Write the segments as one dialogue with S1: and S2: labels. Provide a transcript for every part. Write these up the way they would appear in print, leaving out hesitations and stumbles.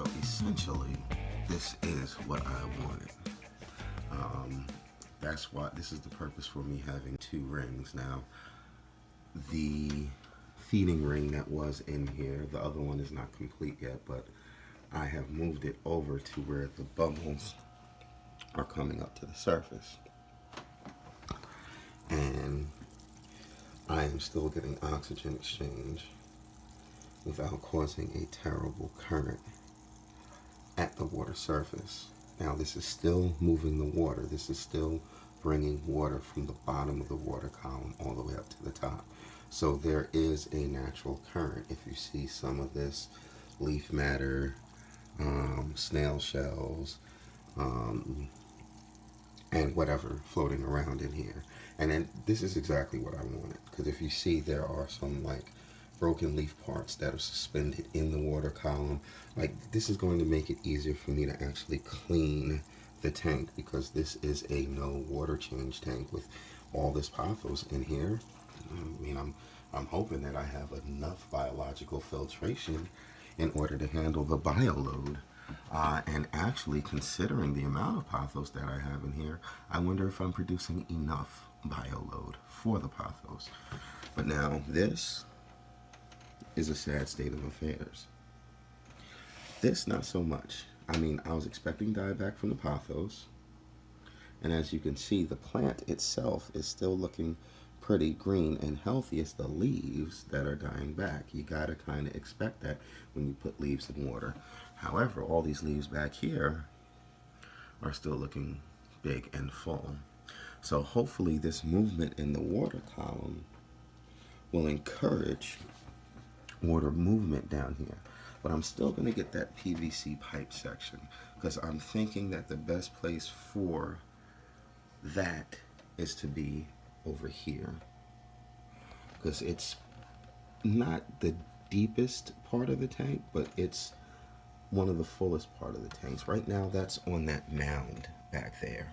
S1: So essentially, this is what I wanted. That's why this is the purpose for me having two rings. Now, the feeding ring that was in here, the other one is not complete yet, but I have moved it over to where the bubbles are coming up to the surface. And I am still getting oxygen exchange without causing a terrible current at the water surface. Now this is still moving the water. This is still bringing water from the bottom of the water column all the way up to the top. So there is a natural current. If you see some of this leaf matter, snail shells, and whatever floating around in here. And then this is exactly what I wanted, because if you see, there are some like broken leaf parts that are suspended in the water column. Like, this is going to make it easier for me to actually clean the tank, because this is a no water change tank with all this pothos in here. I mean, I'm hoping that I have enough biological filtration in order to handle the bio load. And actually, considering the amount of pothos that I have in here, I wonder if I'm producing enough bio load for the pothos. But now this is a sad state of affairs. This, not so much. I mean, I was expecting dieback from the pothos, and as you can see, the plant itself is still looking pretty green and healthy. It's the leaves that are dying back. You gotta kind of expect that when you put leaves in water. However, all these leaves back here are still looking big and full. So hopefully this movement in the water column will encourage water movement down here. But I'm still going to get that PVC pipe section, because I'm thinking that the best place for that is to be over here, because it's not the deepest part of the tank, but it's one of the fullest part of the tanks. Right now that's on that mound back there.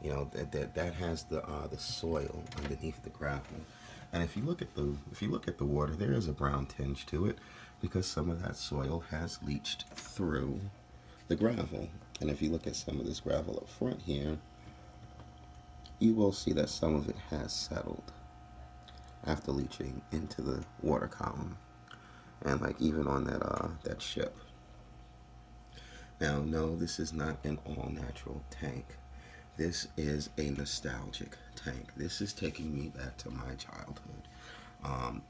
S1: You know, that has the soil underneath the gravel. And if you look at the water, there is a brown tinge to it, because some of that soil has leached through the gravel. And if you look at some of this gravel up front here, you will see that some of it has settled after leaching into the water column, and like even on that ship. Now, no, this is not an all-natural tank. This is a nostalgic tank. This is taking me back to my childhood.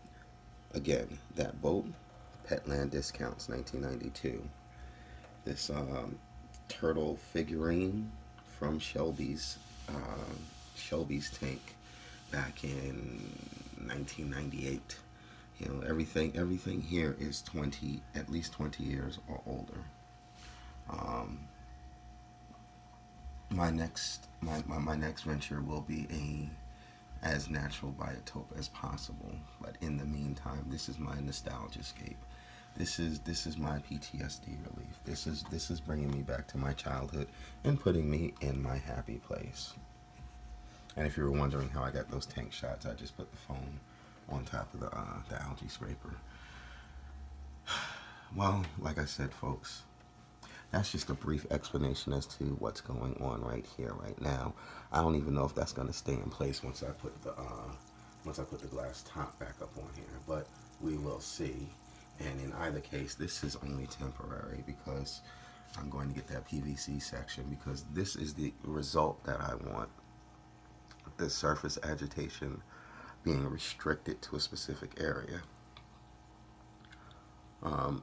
S1: Again, that boat, Petland Discounts, 1992. This turtle figurine from Shelby's tank back in 1998. You know, everything here is at least 20 years or older. My next venture will be as natural biotope as possible. But in the meantime, this is my nostalgia-scape. This is my PTSD relief. This is bringing me back to my childhood and putting me in my happy place. And if you were wondering how I got those tank shots, I just put the phone on top of the algae scraper. Well, like I said, folks, that's just a brief explanation as to what's going on right here, right now. I don't even know if that's going to stay in place once I put the glass top back up on here, but we will see. And in either case, this is only temporary, because I'm going to get that PVC section, because this is the result that I want. The surface agitation being restricted to a specific area.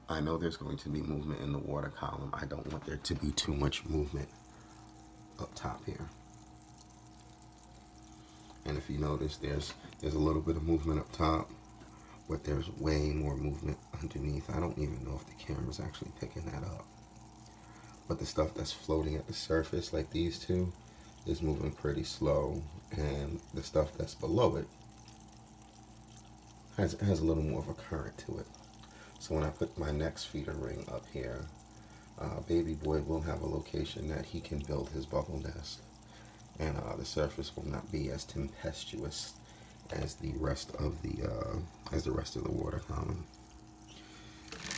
S1: I know there's going to be movement in the water column. I don't want there to be too much movement up top here. And if you notice, there's a little bit of movement up top, but there's way more movement underneath. I don't even know if the camera's actually picking that up. But the stuff that's floating at the surface, like these two, is moving pretty slow, and the stuff that's below it has a little more of a current to it. So when I put my next feeder ring up here, baby boy will have a location that he can build his bubble nest, and the surface will not be as tempestuous as the rest of the water column.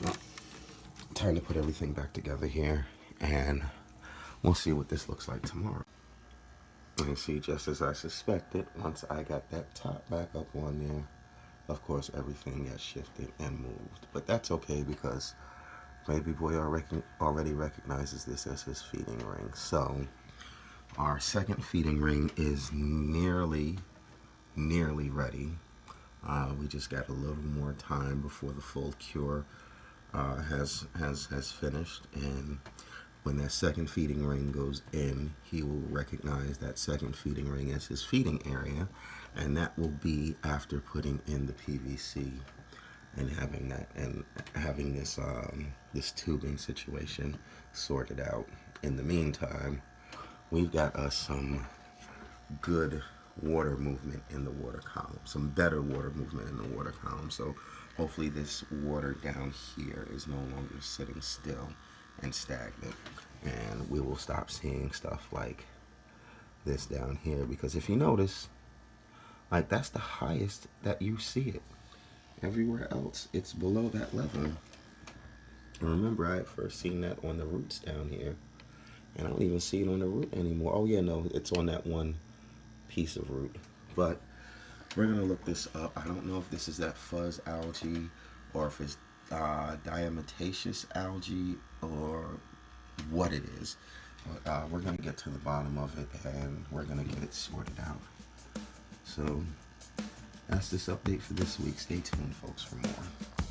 S1: Well, time to put everything back together here, and we'll see what this looks like tomorrow. And see, just as I suspected, once I got that top back up on there, of course everything got shifted and moved. But that's okay, because baby boy already recognizes this as his feeding ring. So our second feeding ring is nearly ready. We just got a little more time before the full cure has finished, and when that second feeding ring goes in, he will recognize that second feeding ring as his feeding area, and that will be after putting in the PVC and having this this tubing situation sorted out. In the meantime, we've got us some good water movement in the water column, some better water movement in the water column. So hopefully this water down here is no longer sitting still and stagnant, and we will stop seeing stuff like this down here, because if you notice, like, that's the highest that you see it. Everywhere else it's below that level. And remember, I had first seen that on the roots down here, and I don't even see it on the root anymore. Oh yeah, no, it's on that one piece of root. But we're gonna look this up. I don't know if this is that fuzz algae, or if it's diatomaceous algae, or what it is. But we're gonna get to the bottom of it, and we're gonna get it sorted out. So that's this update for this week. Stay tuned, folks, for more.